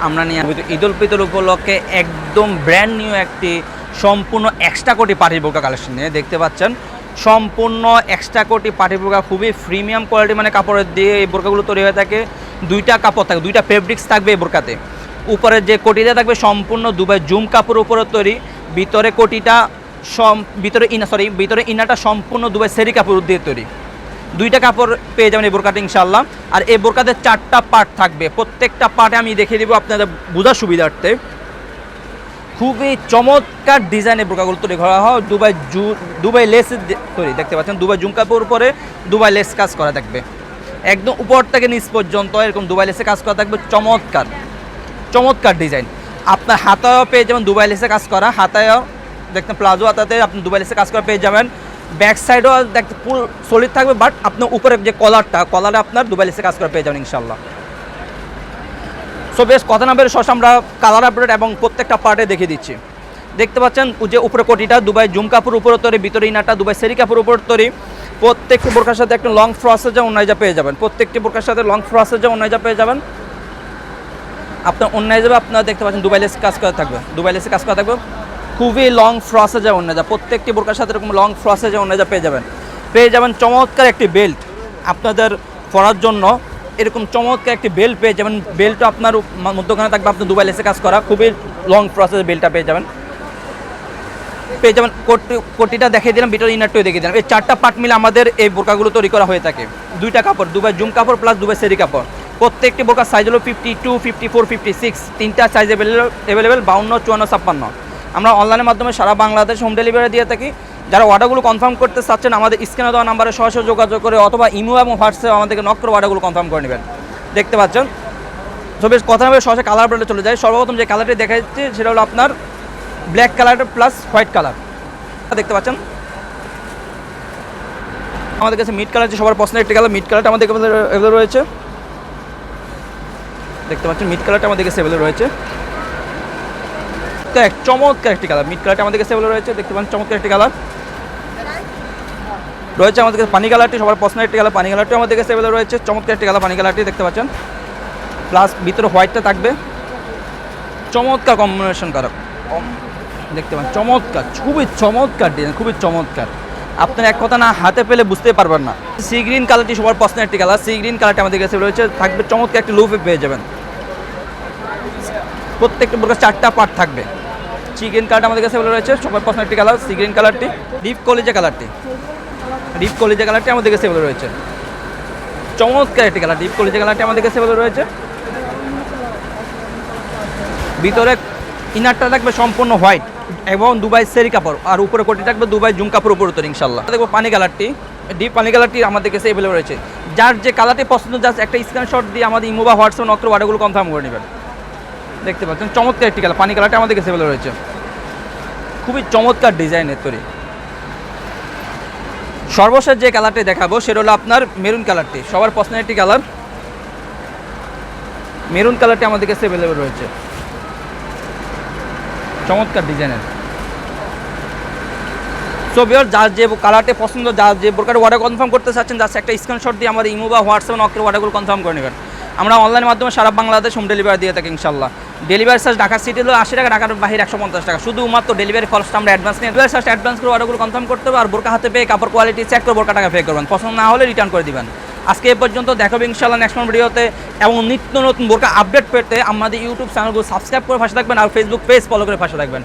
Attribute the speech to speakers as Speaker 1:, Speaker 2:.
Speaker 1: আমরা নিয়ে ঈদ উল ফিতর উপলক্ষে একদম ব্র্যান্ড নিউ একটি সম্পূর্ণ এক্সট্রা কোটি পার্টি বোরকা কালেকশন নিয়ে দেখতে পাচ্ছেন। সম্পূর্ণ এক্সট্রা কোটি পার্টি বোরকা, খুবই প্রিমিয়াম কোয়ালিটি মানে কাপড়ের দিয়ে এই বোরকাগুলো তৈরি হয়ে থাকে। দুইটা কাপড় থাকবে, দুইটা ফেব্রিক্স থাকবে এই বোরকাতে। উপরে যে কোটিটা থাকবে সম্পূর্ণ দুবাই জুম কাপড়ের উপরে তৈরি, ভিতরে কোটিটা ভিতরে ইনাটা সম্পূর্ণ দুবাই সেরি কাপড় দিয়ে তৈরি। দুইটা কাপড় পেয়ে যাবেন এই বোরকাতে ইনশাআল্লাহ। আর এই বোরকাতে 4টা পার্ট থাকবে, প্রত্যেকটা পার্টে আমি দেখিয়ে দিব আপনাদের বোঝার সুবিধার্থে। খুবই চমৎকার ডিজাইনের বোরকাগুলো তৈরি করা হয় দুবাই লেস তৈরি, দেখতে পাচ্ছেন দুবাই জুম কাপড়ের উপরে দুবাই লেস কাজ করা থাকবে, একদম উপর থেকে নিচ পর্যন্ত এরকম দুবাই লেসে কাজ করা থাকবে। চমৎকার চমৎকার ডিজাইন। আপনার হাতায়ও পেয়ে যাবেন দুবাই লেসে কাজ করা, হাতায়ও দেখতেন প্লাজো হাতাতে আপনি দুবাই লেসে কাজ করা পেয়ে যাবেন। ব্যাক সাইডও দেখতে ফুল সলিড থাকবে, বাট আপনার উপরে যে কলারে আপনার দুবাই লেসে কাজ করা পেয়ে যাবেন ইনশাআল্লাহ। সো বেশ কথা না বের সস আমরা কালার আপডেট এবং প্রত্যেকটা পার্টে দেখিয়ে দিচ্ছি। দেখতে পাচ্ছেন যে উপরে কোটিটা দুবাই জুম কাপড় উপরে তৈরি, ভিতরে ইনাটা দুবাই সেরি কাপড় উপরে তৈরি। প্রত্যেকটি বোরকার সাথে একটা লং ফ্রসের যে ওন্নাইজা পেয়ে যাবেন, প্রত্যেকটি বোরকার সাথে লং ফ্রসের যে ওন্নাইজা পেয়ে যাবেন। আপনার ওন্নাইজা আপনারা দেখতে পাচ্ছেন দুবাই লেস কাজ করা থাকবে, দুবাই লেসে কাজ করা থাকবে। খুবই লং ফ্রসে যে ওন্নাইজা, প্রত্যেকটি বোরকার সাথে এরকম লং ফ্রসে যে ওন্নাইজা পেয়ে যাবেন চমৎকার একটি বেল্ট আপনাদের পরার জন্য। এরকম চমৎকার একটি বেল্ট পেয়ে যাবেন, বেল্টটা আপনার মধ্যখানে থাকবে আপনার দুবাই লেসে কাজ করা, খুবই লং প্রসেসের বেল্টটা পেয়ে যাবেন। কোটিটা দেখিয়ে দিলাম, ভিতরে ইনারটাও দেখিয়ে দিলাম। এই 4টা পার্ট মিলে আমাদের এই বোরকাগুলো তৈরি করা হয়ে থাকে। 2টা কাপড় দুবাই জুম কাপড় প্লাস দুবাই সেরি কাপড়। প্রত্যেকটি বোরকার সাইজ হলো 52, 54, 56, 3টা সাইজ অ্যাভেলেবেল, 52, 54, 56। আমরা অনলাইনের মাধ্যমে সারা বাংলাদেশ হোম ডেলিভারি দিয়ে থাকি। যারা অর্ডারগুলো কনফার্ম করতে চাচ্ছেন আমাদের স্ক্রিনে দেওয়া নাম্বারে সরাসরি যোগাযোগ করে অথবা ইমো এবং হোয়াটসঅ্যাপে আমাদেরকে নক করে অর্ডারগুলো কনফার্ম করে নেবেন। দেখতে পাচ্ছেন। তো বেশ কথা না সরাসরি কালার আপডেটে চলে যায়। সর্বপ্রথম যে কালারটি দেখা যাচ্ছে সেটা হলো আপনার black colour plus white colour. দেখতে পাচ্ছেন আমাদের কাছে মিড কালার, সবার পছন্দের একটি কালার মিড কালারটা আমাদের কাছে অ্যাভেলেবল রয়েছে। দেখতে পাচ্ছেন মিড কালারটা আমাদের কাছে অ্যাভেলেবল রয়েছে। তো এক চমৎকার একটি কালার মিড কালারটা আমাদের কাছে অ্যাভেলেবল রয়েছে। দেখতে পাচ্ছেন চমৎকার একটি কালার রয়েছে আমাদের কাছে। পানি কালারটি সবার পছন্দের একটি কালার, পানি কালারটি আমাদের কাছে অ্যাভেলেবল রয়েছে। চমৎকার একটি কালার পানি কালারটি দেখতে পাচ্ছেন, প্লাস ভিতরে হোয়াইটটা থাকবে। চমৎকার কম্বিনেশন করা, দেখতে পাচ্ছেন চমৎকার, খুবই চমৎকার ডিজাইন, খুবই চমৎকার। আপনার এক কথা না হাতে পেলে বুঝতে পারবেন না। সি গ্রিন কালারটি সবার পছন্দের একটি কালার, সি গ্রিন কালারটি আমাদের কাছে রয়েছে, থাকবে চমৎকার একটি লুপে পেয়ে যাবেন। প্রত্যেকটা বোরকার 4টা পার্ট থাকবে। সি গ্রিন কালারটা আমাদের কাছে রয়েছে, সবার পছন্দের একটি কালার সি গ্রিন কালারটি। ডিপ কলিজা কালারটি আমাদের কাছে রয়েছে, চমৎকার একটি কালার। ডিপ কলিজা কালারটি আমাদের কাছে রয়েছে। ভিতরে ইনারটা থাকবে সম্পূর্ণ হোয়াইট এবং দুবাই সেরি কাপড়, আর উপরে কোটি থাকবে দুবাই জুম কাপড় উপরে তৈরি ইনশাআল্লাহ। দেখবো পানি কালারটি, ডিপ পানি কালারটি আমাদের কাছে অ্যাভেলেবল রয়েছে। যার যে কালারটি পছন্দ জাস্ট একটা স্ক্রিনশট দিয়ে আমাদের ইমো বা হোয়াটসঅ্যাপ নক করে অর্ডারগুলো কনফার্ম করে নেবেন। দেখতে পাচ্ছেন চমৎকার একটি কালার পানি কালারটি আমাদের কাছে অ্যাভেলেবল রয়েছে, খুবই চমৎকার ডিজাইনের তৈরি। সর্বশেষ যে কালারটি দেখাবো সেটা হলো আপনার মেরুন কালারটি, সবার পছন্দের একটি কালার। মেরুন কালারটি আমাদের কাছে অ্যাভেলেবল রয়েছে, চমৎকার ডিজাইনের। সো ভিউয়ার যার যে কালারটি পছন্দ, যার যে বোরকার অর্ডার কনফার্ম করতে চাচ্ছেন জাস্ট একটা স্ক্রিনশট দিয়ে আমাদের ইমো বা হোয়াটসঅ্যাপ নক করে অর্ডারগুলো কনফার্ম করে নেবেন। আমরা অনলাইনের মাধ্যমে সারা বাংলাদেশ হোম ডেলিভারি দিয়ে থাকি ইনশাআল্লাহ। ডেলিভারি চার্জ ঢাকা সিটি হলো 80 টাকা, ঢাকার বাইরে 150 টাকা। শুধুমাত্র ডেলিভারি খরচটা আমরা অ্যাডভান্স নিয়ে ডেলিভারি চার্জ অ্যাডভান্স করে অর্ডারগুলো কনফার্ম করতে হবে। আর বোরকা হাতে পেয়ে কাপড় কোয়ালিটি চেক করে বোরকা টাকা পে করবেন, পছন্দ না হলে রিটার্ন করে দিবেন। আজকে এ পর্যন্ত, দেখাবে ইনশাআল্লাহ নেক্সট ভিডিওতে। এবং নিত্য নতুন বোরকা আপডেট পেতে আমাদের ইউটিউব চ্যানেলগুলো সাবস্ক্রাইব করে পাশে থাকবেন আর ফেসবুক পেজ ফলো করে পাশে থাকবেন।